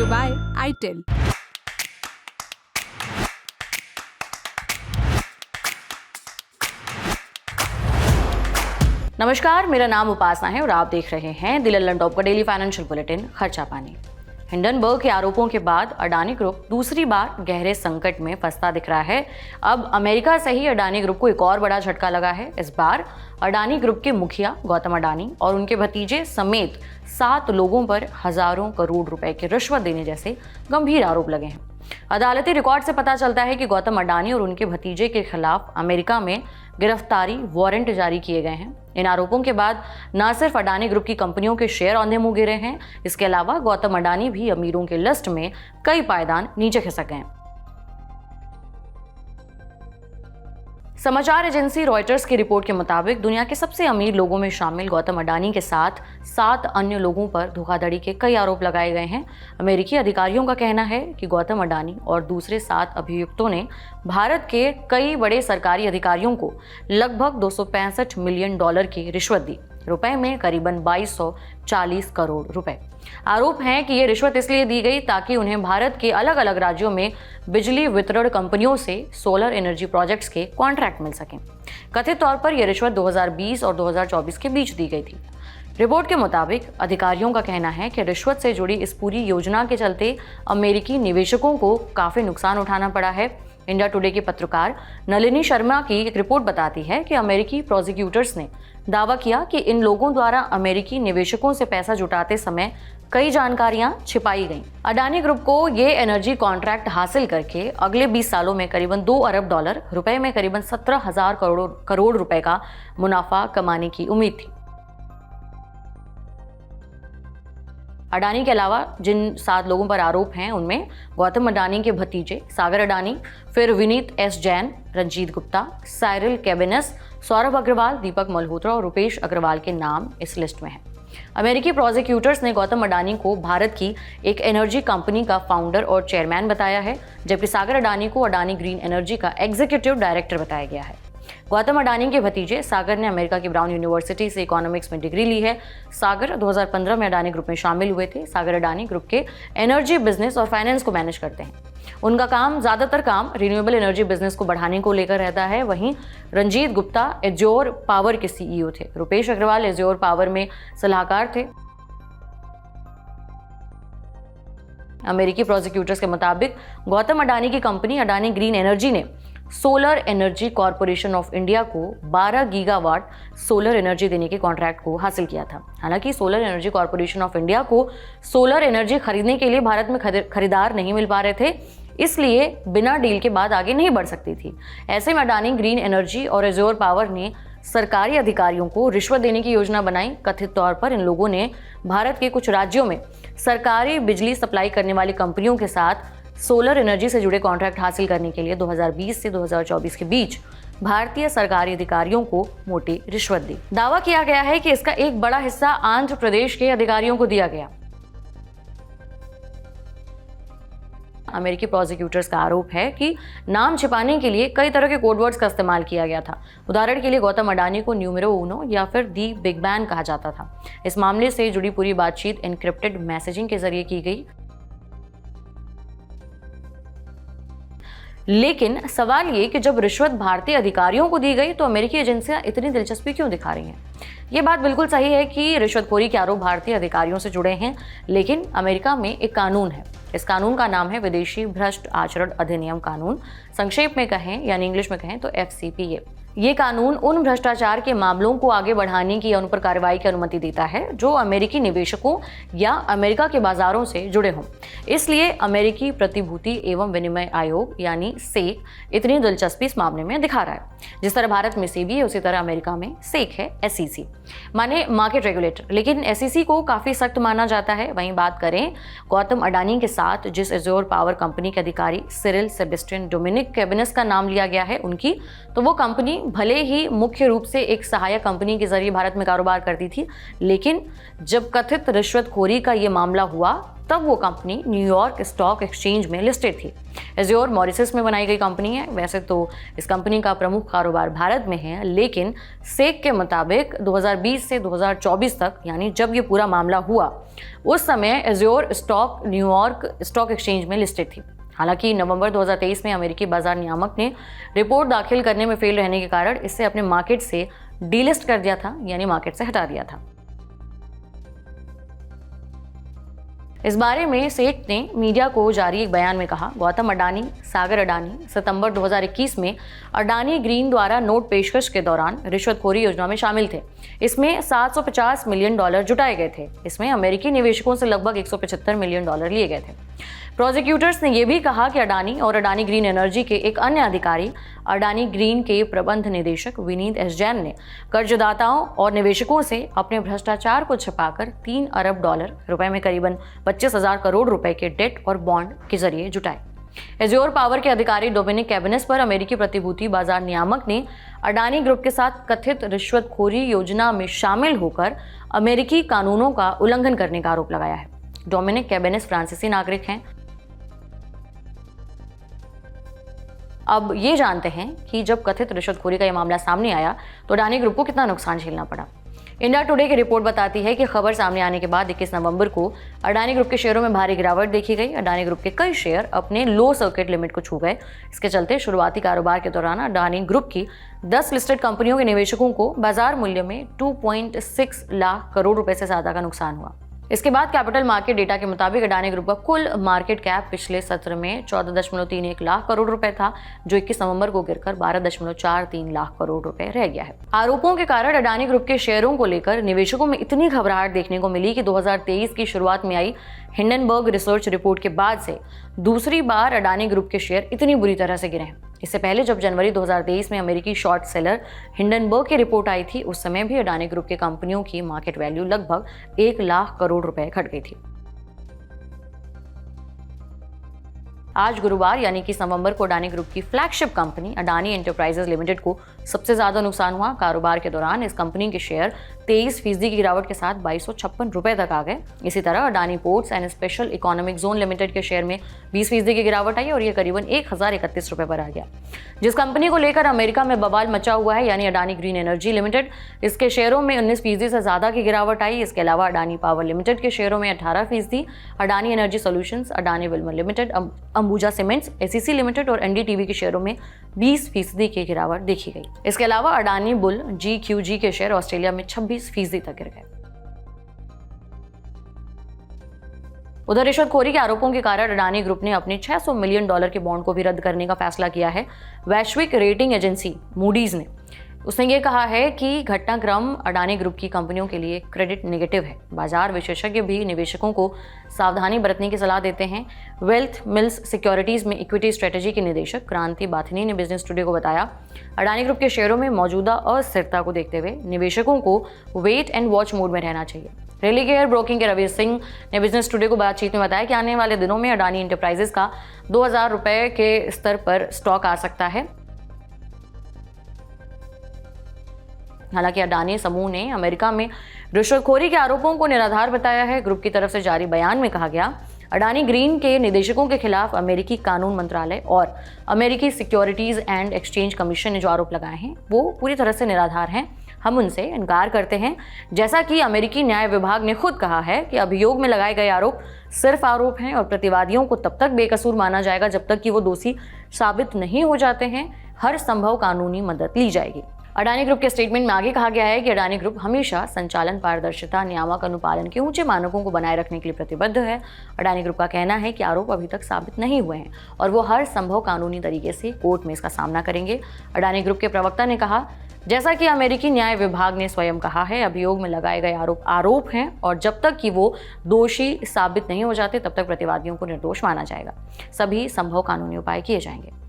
you by ITIL. नमस्कार, मेरा नाम उपासना है और आप देख रहे हैं द लंदन टॉप का डेली फाइनेंशियल बुलेटिन खर्चा पानी। हिंडनबर्ग के आरोपों के बाद अडानी ग्रुप दूसरी बार गहरे संकट में फंसता दिख रहा है। अब अमेरिका से ही अडानी ग्रुप को एक और बड़ा झटका लगा है। इस बार अडानी ग्रुप के मुखिया गौतम अडानी और उनके भतीजे समेत 7 लोगों पर हजारों करोड़ रुपए की रिश्वत देने जैसे गंभीर आरोप लगे हैं। अदालती रिकॉर्ड से पता चलता है कि गौतम अडानी और उनके भतीजे के खिलाफ अमेरिका में गिरफ्तारी वारंट जारी किए गए हैं। इन आरोपों के बाद न सिर्फ अडानी ग्रुप की कंपनियों के शेयर औंधे मुंह गिरे हैं, इसके अलावा गौतम अडानी भी अमीरों के लिस्ट में कई पायदान नीचे खिसक गए हैं। समाचार एजेंसी रॉयटर्स की रिपोर्ट के मुताबिक दुनिया के सबसे अमीर लोगों में शामिल गौतम अडानी के साथ 7 अन्य लोगों पर धोखाधड़ी के कई आरोप लगाए गए हैं। अमेरिकी अधिकारियों का कहना है कि गौतम अडानी और दूसरे 7 अभियुक्तों ने भारत के कई बड़े सरकारी अधिकारियों को लगभग $265 मिलियन की रिश्वत दी, रुपए में करीबन 2240 करोड़ रुपए। आरोप है कि ये रिश्वत इसलिए दी गई ताकि उन्हें भारत के अलग अलग राज्यों में बिजली वितरण कंपनियों से सोलर एनर्जी प्रोजेक्ट्स के कॉन्ट्रैक्ट मिल सकें। कथित तौर पर यह रिश्वत 2020 और 2024 के बीच दी गई थी। रिपोर्ट के मुताबिक अधिकारियों का कहना है कि रिश्वत से जुड़ी इस पूरी योजना के चलते अमेरिकी निवेशकों को काफी नुकसान उठाना पड़ा है। इंडिया टुडे की पत्रकार नलिनी शर्मा की एक रिपोर्ट बताती है कि अमेरिकी प्रोसिक्यूटर्स ने दावा किया कि इन लोगों द्वारा अमेरिकी निवेशकों से पैसा जुटाते समय कई जानकारियां छिपाई गईं। अडानी ग्रुप को ये एनर्जी कॉन्ट्रैक्ट हासिल करके अगले 20 सालों में करीबन $2 अरब, रुपए में करीबन 17,000 करोड़ रुपए का मुनाफा कमाने की उम्मीद थी। अडानी के अलावा जिन 7 लोगों पर आरोप हैं उनमें गौतम अडानी के भतीजे सागर अडानी, फिर विनीत एस जैन, रंजीत गुप्ता, साइरल कैबिनेस, सौरभ अग्रवाल, दीपक मल्होत्रा और रुपेश अग्रवाल के नाम इस लिस्ट में हैं। अमेरिकी प्रोसिक्यूटर्स ने गौतम अडानी को भारत की एक एनर्जी कंपनी का फाउंडर और चेयरमैन बताया है, जबकि सागर अडानी को अडानी ग्रीन एनर्जी का एग्जीक्यूटिव डायरेक्टर बताया गया है। गौतम अडानी के भतीजे सागर ने अमेरिका की ब्राउन यूनिवर्सिटी से इकोनॉमिक्स में डिग्री ली है। सागर 2015 में अडानी ग्रुप में शामिल हुए थे। सागर अडानी ग्रुप के एनर्जी बिजनेस और फाइनेंस को मैनेज करते हैं। उनका ज्यादातर काम रिन्यूएबल एनर्जी बिजनेस को बढ़ाने को लेकर रहता है। वहीं रंजीत गुप्ता एज्योर पावर के CEO थे। रुपेश अग्रवाल एज्योर पावर में सलाहकार थे। अमेरिकी प्रोसिक्यूटर्स के मुताबिक गौतम अडानी की कंपनी अडानी ग्रीन एनर्जी ने solar energy corporation of India को 12 गीगावाट सोलर एनर्जी देने के कॉन्ट्रैक्ट को हासिल किया था। हालांकि solar energy corporation of India को सोलर एनर्जी खरीदने के लिए भारत में खरीदार नहीं मिल पा रहे थे, इसलिए बिना डील के बाद आगे नहीं बढ़ सकती थी। ऐसे में अडानी ग्रीन एनर्जी और एज्योर पावर ने सरकारी अधिकारियों को रिश्वत देने की योजना बनाई। कथित तौर पर इन लोगों ने भारत के कुछ राज्यों में सरकारी बिजली सप्लाई करने वाली कंपनियों के साथ सोलर एनर्जी से जुड़े कॉन्ट्रैक्ट हासिल करने के लिए 2020 से 2024 के बीच भारतीय सरकारी अधिकारियों को मोटी रिश्वत दी। दावा किया गया है कि इसका एक बड़ा हिस्सा आंध्र प्रदेश के अधिकारियों को दिया गया। अमेरिकी प्रोसिक्यूटर्स का आरोप है कि नाम छिपाने के लिए कई तरह के कोडवर्ड्स का इस्तेमाल किया गया था। उदाहरण के लिए गौतम अडानी को न्यूमेरो उनो या फिर दी बिग बैन कहा जाता था। इस मामले से जुड़ी पूरी बातचीत एनक्रिप्टेड मैसेजिंग के जरिए की गई। लेकिन सवाल ये कि जब रिश्वत भारतीय अधिकारियों को दी गई तो अमेरिकी एजेंसियां इतनी दिलचस्पी क्यों दिखा रही हैं? ये बात बिल्कुल सही है कि रिश्वतखोरी के आरोप भारतीय अधिकारियों से जुड़े हैं, लेकिन अमेरिका में एक कानून है। इस कानून का नाम है विदेशी भ्रष्ट आचरण अधिनियम कानून। संक्षेप में कहें यानी इंग्लिश में कहें तो FCPA। ये कानून उन भ्रष्टाचार के मामलों को आगे बढ़ाने की या उन पर कार्रवाई की अनुमति देता है जो अमेरिकी निवेशकों या अमेरिका के बाजारों से जुड़े हों। इसलिए अमेरिकी प्रतिभूति एवं विनिमय आयोग यानी SEC इतनी दिलचस्पी इस मामले में दिखा रहा है। जिस तरह भारत में SEBI है उसी तरह अमेरिका में SEC है, SEC माने मार्केट रेगुलेटर। लेकिन SEC को काफी सख्त माना जाता है। वहीं बात करें गौतम अडानी के साथ जिस एज्योर पावर कंपनी के अधिकारी सिरिल सेबेस्टियन डोमिनिक कैबिनेस का नाम लिया गया है उनकी, तो वो कंपनी भले ही मुख्य रूप से एक सहायक कंपनी के जरिए भारत में कारोबार करती थी, लेकिन जब कथित रिश्वतखोरी का ये मामला हुआ तब वो कंपनी न्यूयॉर्क स्टॉक एक्सचेंज में लिस्टेड थी। एज्योर मॉरिशस में बनाई गई कंपनी है। वैसे तो इस कंपनी का प्रमुख कारोबार भारत में है, लेकिन सेक के मुताबिक 2020 से 2024 तक, यानी जब ये पूरा मामला हुआ, उस समय azure stock New York stock exchange में लिस्टेड थी। हालांकि नवंबर 2023 में अमेरिकी बाजार नियामक ने रिपोर्ट दाखिल करने में फेल रहने के कारण इसे अपने मार्केट से डीलिस्ट कर दिया था, यानी मार्केट से हटा दिया था। इस बारे में सेठ ने मीडिया को जारी एक बयान में कहा, गौतम अडानी, सागर अडानी सितंबर 2021 में अडानी ग्रीन द्वारा नोट पेशकश के दौरान रिश्वतखोरी योजना में शामिल थे। इसमें $750 मिलियन जुटाए गए थे। इसमें अमेरिकी निवेशकों से लगभग $175 मिलियन लिए गए थे। प्रोसिक्यूटर्स ने यह भी कहा कि अडानी और अडानी ग्रीन एनर्जी के एक अन्य अधिकारी, अडानी ग्रीन के प्रबंध निदेशक विनीत एस जैन ने कर्जदाताओं और निवेशकों से अपने भ्रष्टाचार को छिपाकर $3 अरब रुपए में करीबन 25,000 करोड़ रुपए के डेट और बॉन्ड के जरिए जुटाए। एज्योर पावर के अधिकारी डोमिनिक कैबेनेस पर अमेरिकी प्रतिभूति बाजार नियामक ने अडानी ग्रुप के साथ कथित रिश्वतखोरी योजना में शामिल होकर अमेरिकी कानूनों का उल्लंघन करने का आरोप लगाया है। डोमिनिक कैबेनेस फ्रांसीसी नागरिक हैं। अब ये जानते हैं कि जब कथित रिश्वतखोरी का यह मामला सामने आया तो अडानी ग्रुप को कितना नुकसान झेलना पड़ा। इंडिया टुडे की रिपोर्ट बताती है कि खबर सामने आने के बाद 21 नवंबर को अडानी ग्रुप के शेयरों में भारी गिरावट देखी गई। अडानी ग्रुप के कई शेयर अपने लो सर्किट लिमिट को छू गए। इसके चलते शुरुआती कारोबार के दौरान अडानी ग्रुप की 10 लिस्टेड कंपनियों के निवेशकों को बाजार मूल्य में 2.6 लाख करोड़ रुपए से ज्यादा का नुकसान हुआ। इसके बाद कैपिटल मार्केट डेटा के मुताबिक अडानी ग्रुप का कुल मार्केट कैप पिछले सत्र में 14.31 लाख करोड़ रुपए था, जो 21 नवंबर को गिरकर 12.43 लाख करोड़ रुपए रह गया है। आरोपों के कारण अडानी ग्रुप के शेयरों को लेकर निवेशकों में इतनी घबराहट देखने को मिली कि 2023 की शुरुआत में आई हिंडनबर्ग रिसर्च रिपोर्ट के बाद से दूसरी बार अडानी ग्रुप के शेयर इतनी बुरी तरह से गिरे हैं। इससे पहले जब जनवरी 2023 में अमेरिकी शॉर्ट सेलर हिंडनबर्ग की रिपोर्ट आई थी, उस समय भी अडानी ग्रुप के कंपनियों की मार्केट वैल्यू लगभग 1 लाख करोड़ रुपए घट गई थी। आज गुरुवार यानी कि नवंबर को अडानी ग्रुप की flagship company Adani enterprises limited को सबसे ज्यादा नुकसान हुआ। कारोबार के दौरान इस कंपनी के शेयर 23% की गिरावट के साथ 2256 रुपए तक आ गए। इसी तरह Adani ports and special economic zone limited के शेयर में 20% की गिरावट आई और यह करीबन 1031 रुपए पर आ गया। जिस कंपनी को लेकर अमेरिका में बवाल मचा हुआ है, यानी अडानी ग्रीन एनर्जी लिमिटेड, इसके शेयरों में 19% से ज्यादा की गिरावट आई। इसके अलावा अडानी पावर लिमिटेड के शेयरों में 18%, Adani energy solutions, Adani Wilmer limited, Ambuja cements, ACC limited और एनडीटीवी के शेयरों में 20% की गिरावट देखी गई। इसके अलावा अडानी बुल GQG के शेयर ऑस्ट्रेलिया में 26% तक गिर गए। उधर रिश्वतखोरी के आरोपों के कारण अडानी ग्रुप ने अपने $600 मिलियन के बॉन्ड को भी रद्द करने का फैसला किया है। वैश्विक रेटिंग एजेंसी मूडीज ने उसने ये कहा है कि घटनाक्रम अडानी ग्रुप की कंपनियों के लिए क्रेडिट नेगेटिव है। बाजार विशेषज्ञ भी निवेशकों को सावधानी बरतने की सलाह देते हैं। वेल्थ मिल्स सिक्योरिटीज में इक्विटी स्ट्रेटेजी के निदेशक क्रांति बाथनी ने बिजनेस टुडे को बताया, अडानी ग्रुप के शेयरों में मौजूदा अस्थिरता को देखते हुए निवेशकों को वेट एंड वॉच मोड में रहना चाहिए। रेलिगेयर ब्रोकिंग के रवि सिंह ने बिजनेस टुडे को बातचीत में बताया कि आने वाले दिनों में अडानी एंटरप्राइजेज का 2000 रुपए के स्तर पर स्टॉक आ सकता है। हालांकि अडानी समूह ने अमेरिका में रिश्वतखोरी के आरोपों को निराधार बताया है। ग्रुप की तरफ से जारी बयान में कहा गया, अडानी ग्रीन के निदेशकों के खिलाफ अमेरिकी कानून मंत्रालय और अमेरिकी सिक्योरिटीज एंड एक्सचेंज कमीशन ने जो आरोप लगाए हैं वो पूरी तरह से निराधार हैं। हम उनसे इनकार करते हैं। जैसा कि अमेरिकी न्याय विभाग ने खुद कहा है कि अभियोग में लगाए गए आरोप सिर्फ आरोप हैं और प्रतिवादियों को तब तक बेकसूर माना जाएगा जब तक कि वो दोषी साबित नहीं हो जाते हैं। हर संभव कानूनी मदद ली जाएगी। अडानी ग्रुप के स्टेटमेंट में आगे कहा गया है कि अडानी ग्रुप हमेशा संचालन पारदर्शिता, नियामक अनुपालन के ऊंचे मानकों को बनाए रखने के लिए प्रतिबद्ध है। अडानी ग्रुप का कहना है कि आरोप अभी तक साबित नहीं हुए हैं और वो हर संभव कानूनी तरीके से कोर्ट में इसका सामना करेंगे। अडानी ग्रुप के प्रवक्ता ने कहा, जैसा कि अमेरिकी न्याय विभाग ने स्वयं कहा है, अभियोग में लगाए गए आरोप हैं और जब तक कि वो दोषी साबित नहीं हो जाते तब तक प्रतिवादियों को निर्दोष माना जाएगा। सभी संभव कानूनी उपाय किए जाएंगे।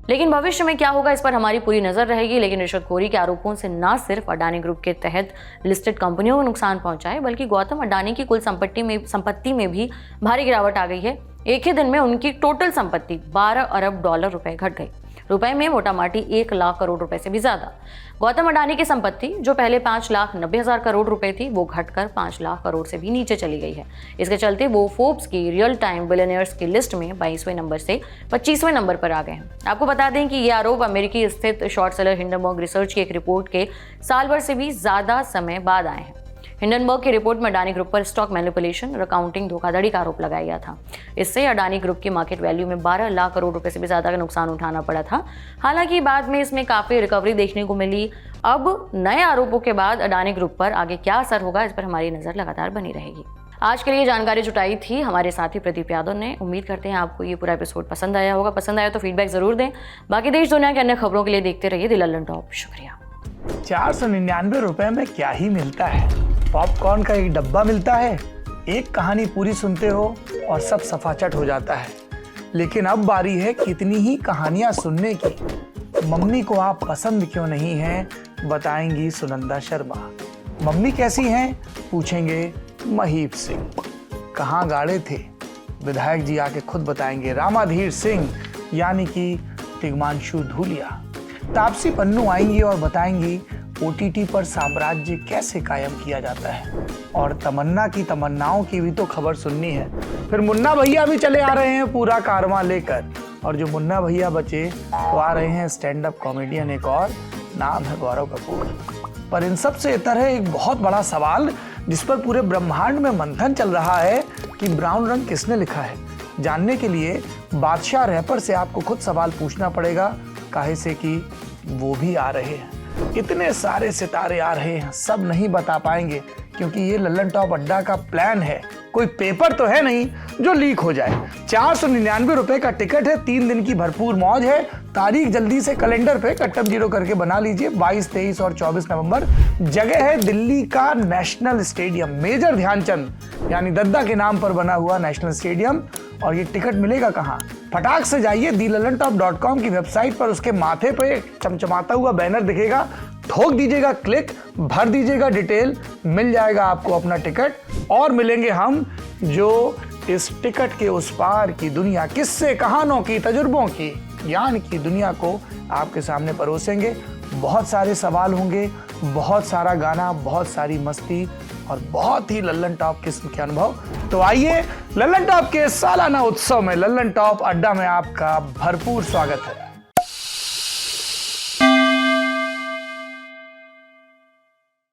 लेकिन भविष्य में क्या होगा इस पर हमारी पूरी नजर रहेगी। लेकिन रिश्वतखोरी के आरोपों से न सिर्फ अडानी ग्रुप के तहत लिस्टेड कंपनियों को नुकसान पहुंचा है, बल्कि गौतम अडानी की कुल संपत्ति में भी भारी गिरावट आ गई है। एक ही दिन में उनकी टोटल संपत्ति 12 अरब डॉलर रुपए घट गई। रुपए में मोटा माटी 1 लाख करोड़ रुपए से भी ज्यादा। गौतम अडानी की संपत्ति जो पहले 5,90,000 करोड़ रुपए थी, वो घटकर 5 लाख करोड़ से भी नीचे चली गई है। इसके चलते वो फोर्ब्स की रियल टाइम बिलियनियर्स की लिस्ट में 22वें नंबर से 25वें नंबर पर आ गए हैं। आपको बता दें कि ये आरोप अमेरिकी स्थित शॉर्ट सेलर हिंडनबर्ग रिसर्च की एक रिपोर्ट के साल भर से भी ज्यादा समय बाद आए हैं। हिंडनबर्ग की रिपोर्ट में अडानी ग्रुप पर स्टॉक मैनिपुलेशन और अकाउंटिंग धोखाधड़ी का आरोप लगाया गया था। इससे अडानी ग्रुप की मार्केट वैल्यू में 12 लाख करोड़ रुपए से भी ज्यादा का नुकसान उठाना पड़ा था। हालांकि बाद में इसमें काफी रिकवरी देखने को मिली। अब नए आरोपों के बाद अडानी ग्रुप पर आगे क्या असर होगा, इस पर हमारी नजर लगातार बनी रहेगी। आज के लिए जानकारी जुटाई थी हमारे साथी प्रदीप यादव ने। उम्मीद करते हैं आपको ये पूरा एपिसोड पसंद आया होगा। पसंद आया तो फीडबैक जरूर दें। बाकी देश दुनिया की अन्य खबरों के लिए देखते रहिए द लल्लन टॉप। शुक्रिया। 499 रुपए में क्या ही मिलता है? पॉपकॉर्न का एक डब्बा मिलता है, एक कहानी पूरी सुनते हो और सब सफाचट हो जाता है। लेकिन अब बारी है कितनी ही कहानियां सुनने की। मम्मी को आप पसंद क्यों नहीं हैं, बताएंगी सुनंदा शर्मा। मम्मी कैसी हैं, पूछेंगे महीप सिंह। कहाँ गाड़े थे, विधायक जी आके खुद बताएंगे रामाधीर सिंह यानी कि तिग्मांशु धूलिया। तापसी पन्नू आएंगी और बताएंगी OTT पर साम्राज्य कैसे कायम किया जाता है। और तमन्ना की तमन्नाओं की भी तो खबर सुननी है। फिर मुन्ना भैया भी चले आ रहे हैं पूरा कारवां लेकर। और जो मुन्ना भैया बचे तो आ रहे हैं स्टैंड अप कॉमेडियन, एक और नाम है गौरव कपूर। पर इन सब से इतर है एक बहुत बड़ा सवाल जिस पर पूरे ब्रह्मांड में मंथन चल रहा है कि ब्राउन रंग किसने लिखा है। जानने के लिए बादशाह रैपर से आपको खुद सवाल पूछना पड़ेगा, काहे से कि वो भी आ रहे हैं। इतने सारे सितारे आ रहे हैं, सब नहीं बता पाएंगे क्योंकि ये लल्लन टॉप अड्डा का प्लान है। कोई पेपर तो है नहीं जो लीक हो जाए। 499 रुपए का टिकट है, 3 दिन की भरपूर मौज है। तारीख जल्दी से कैलेंडर पे कट्टम जीरो करके बना लीजिए। 22, 23 और 24 नवंबर। जगह है दिल्ली का नेशनल स्टेडियम, मेजर ध्यानचंद यानी दद्दा के नाम पर बना हुआ नेशनल स्टेडियम। और ये टिकट मिलेगा कहाँ? फटाक से जाइए thelallanTop.com की वेबसाइट पर, उसके माथे पे चमचमाता हुआ बैनर दिखेगा, ठोक दीजिएगा क्लिक, भर दीजिएगा डिटेल, मिल जाएगा आपको अपना टिकट। और मिलेंगे हम जो इस टिकट के उस पार की दुनिया, किस्से कहानों की, तजुर्बों की, ज्ञान की दुनिया को आपके सामने परोसेंगे। बहुत सारे सवाल होंगे, बहुत सारा गाना, बहुत सारी मस्ती और बहुत ही लल्लन टॉप किस्म के अनुभव। तो आइए लल्लन टॉप के सालाना उत्सव में लल्लन टॉप अड्डा में आपका भरपूर स्वागत है।